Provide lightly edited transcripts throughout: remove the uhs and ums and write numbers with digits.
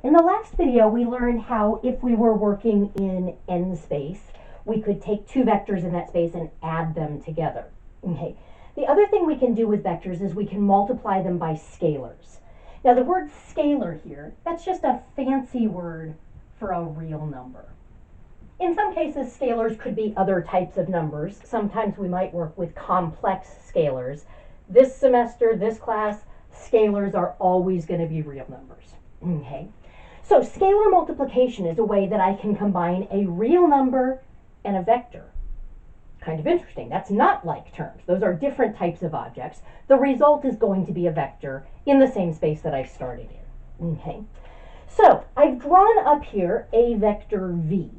In the last video, we learned how if we were working in n space, we could take two vectors in that space and add them together. Okay. The other thing we can do with vectors is we can multiply them by scalars. Now the word scalar here, that's just a fancy word for a real number. In some cases, scalars could be other types of numbers. Sometimes we might work with complex scalars. This semester, this class, scalars are always going to be real numbers. Okay. So scalar multiplication is a way that I can combine a real number and a vector. Kind of interesting. That's not like terms. Those are different types of objects. The result is going to be a vector in the same space that I started in. Okay. So I've drawn up here a vector v.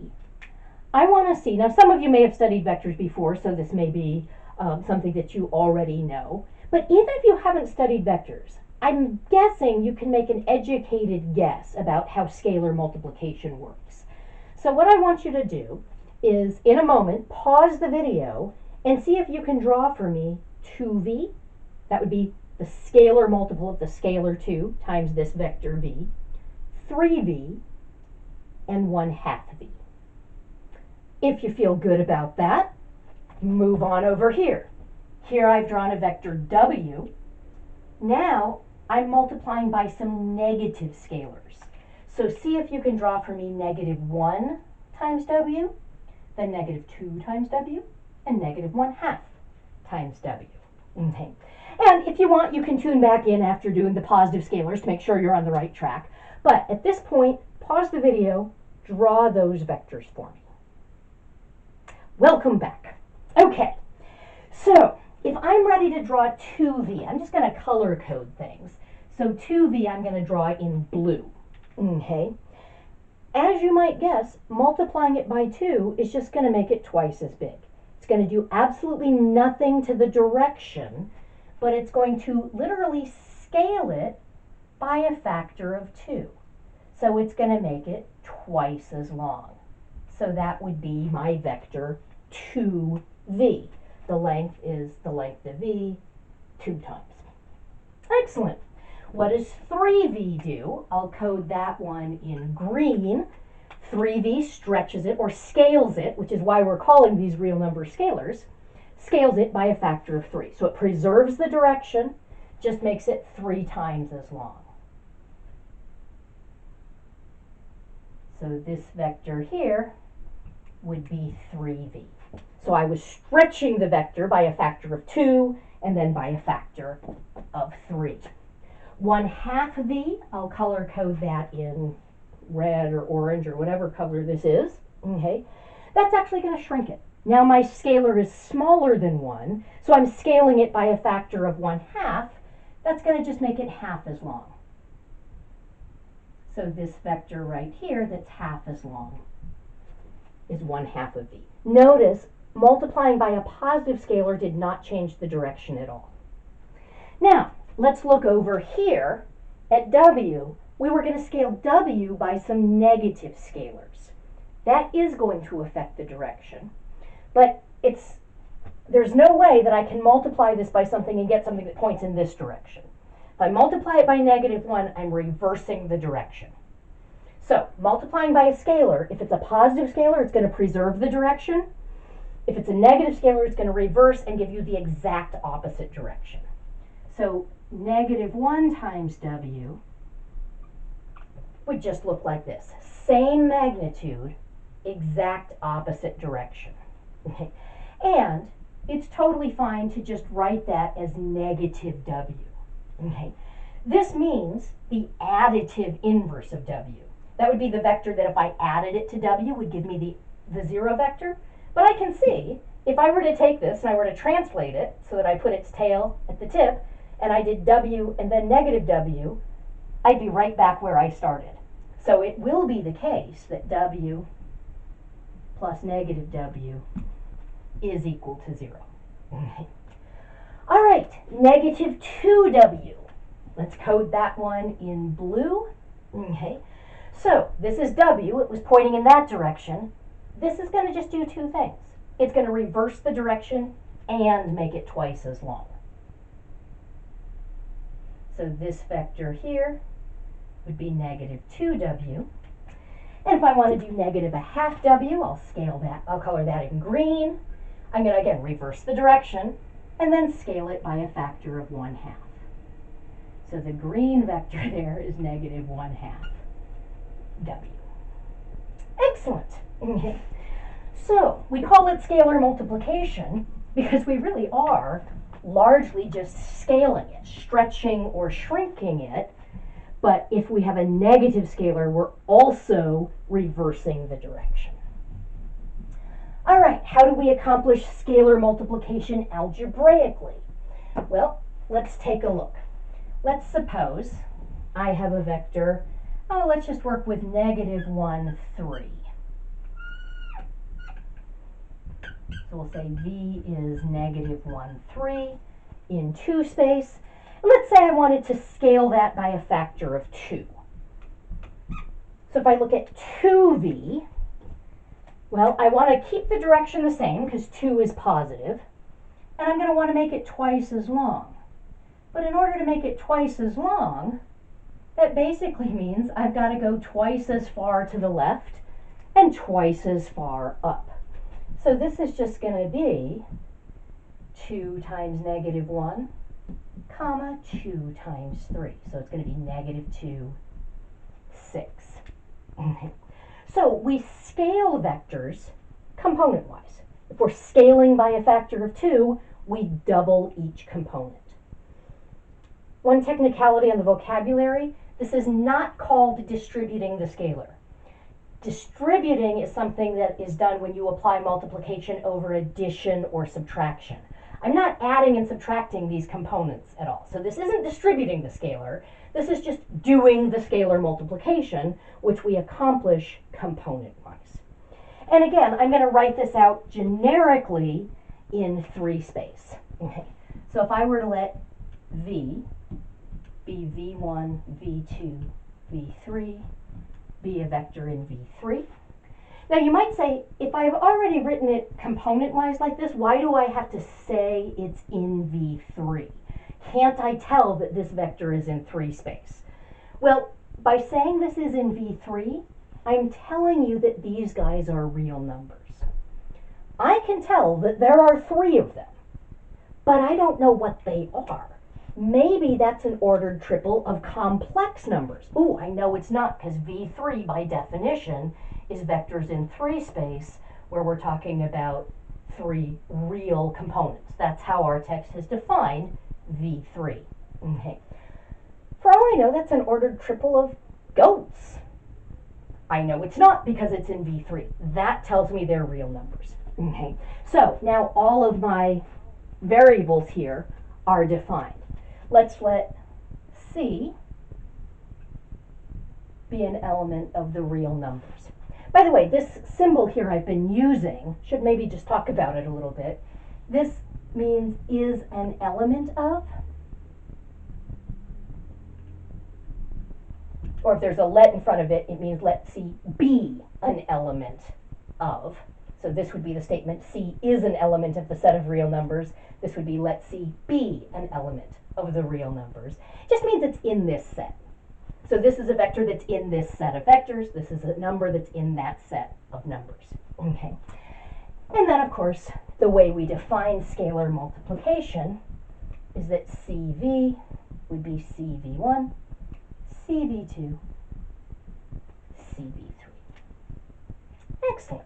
I want to see, now some of you may have studied vectors before, so this may be something that you already know. But even if you haven't studied vectors, I'm guessing you can make an educated guess about how scalar multiplication works. So what I want you to do is, in a moment, pause the video and see if you can draw for me 2v. That would be the scalar multiple of the scalar 2 times this vector v, 3v, and 1/2 v. If you feel good about that, move on over here. Here I've drawn a vector w. Now I'm multiplying by some negative scalars. So see if you can draw for me -1 times w, then -2 times w, and -1/2 times w. Okay. And if you want, you can tune back in after doing the positive scalars to make sure you're on the right track. But at this point, pause the video, draw those vectors for me. Welcome back. Okay, so if I'm ready to draw 2v, I'm just going to color code things. So 2v I'm going to draw in blue. Okay. As you might guess, multiplying it by 2 is just going to make it twice as big. It's going to do absolutely nothing to the direction, but it's going to literally scale it by a factor of 2. So it's going to make it twice as long. So that would be my vector 2v. The length is the length of v 2 times. Excellent. What does 3v do? I'll code that one in green. 3v stretches it or scales it, which is why we're calling these real number scalars, scales it by a factor of 3. So it preserves the direction, just makes it 3 times as long. So this vector here would be 3v. So I was stretching the vector by a factor of 2 and then by a factor of 3. 1/2 v, I'll color code that in red or orange or whatever color this is. Okay, that's actually going to shrink it. Now my scalar is smaller than 1, so I'm scaling it by a factor of 1/2. That's going to just make it half as long. So this vector right here that's half as long is 1/2 of v. Notice multiplying by a positive scalar did not change the direction at all. Now, let's look over here at w. We were going to scale w by some negative scalars. That is going to affect the direction, but there's no way that I can multiply this by something and get something that points in this direction. If I multiply it by -1, I'm reversing the direction. So, multiplying by a scalar, if it's a positive scalar, it's going to preserve the direction. If it's a negative scalar, it's going to reverse and give you the exact opposite direction. So, -1 times w would just look like this. Same magnitude, exact opposite direction. Okay. And it's totally fine to just write that as -w. Okay. This means the additive inverse of w. That would be the vector that if I added it to w would give me the 0 vector. But I can see, if I were to take this and I were to translate it so that I put its tail at the tip, and I did w and then -w, I'd be right back where I started. So it will be the case that w plus -w is equal to 0. Okay. All right, -2w. Let's code that one in blue. Okay. So this is w. It was pointing in that direction. This is going to just do two things. It's going to reverse the direction and make it twice as long. So this vector here would be negative 2w. And if I want to do negative a half w, I'll scale that, I'll color that in green. I'm going to, again, reverse the direction and then scale it by a factor of 1/2. So the green vector there is negative 1/2 w. Excellent. Okay. So we call it scalar multiplication because we really are largely just scaling it, stretching or shrinking it. But if we have a negative scalar, we're also reversing the direction. All right, how do we accomplish scalar multiplication algebraically? Well, let's take a look. Let's suppose I have a vector, let's just work with negative 1, 3. So we'll say v is negative 1, 3 in 2 space. And let's say I wanted to scale that by a factor of 2. So if I look at 2v, well, I want to keep the direction the same because 2 is positive, and I'm going to want to make it twice as long. But in order to make it twice as long, that basically means I've got to go twice as far to the left and twice as far up. So this is just going to be 2 times negative 1, comma 2 times 3. So it's going to be negative 2, 6. So we scale vectors component-wise. If we're scaling by a factor of 2, we double each component. One technicality on the vocabulary, this is not called distributing the scalar. Distributing is something that is done when you apply multiplication over addition or subtraction. I'm not adding and subtracting these components at all. So this isn't distributing the scalar. This is just doing the scalar multiplication, which we accomplish component-wise. And again, I'm going to write this out generically in 3 space. Okay. So if I were to let v be v1, v2, v3, be a vector in v3. Now you might say, if I've already written it component-wise like this, why do I have to say it's in v3? Can't I tell that this vector is in 3 space? Well, by saying this is in v3, I'm telling you that these guys are real numbers. I can tell that there are 3 of them, but I don't know what they are. Maybe that's an ordered triple of complex numbers. Ooh, I know it's not, because v3 by definition is vectors in 3 space, where we're talking about 3 real components. That's how our text has defined v3. Okay. For all I know, that's an ordered triple of goats. I know it's not because it's in v3. That tells me they're real numbers. Okay. So now all of my variables here are defined. Let's let C be an element of the real numbers. By the way, this symbol here I've been using, should maybe just talk about it a little bit. This means is an element of, or if there's a let in front of it, it means let C be an element of. So this would be the statement C is an element of the set of real numbers. This would be let C be an element of the real numbers. It just means it's in this set. So this is a vector that's in this set of vectors. This is a number that's in that set of numbers. Okay. And then, of course, the way we define scalar multiplication is that CV would be CV1, CV2, CV3. Excellent.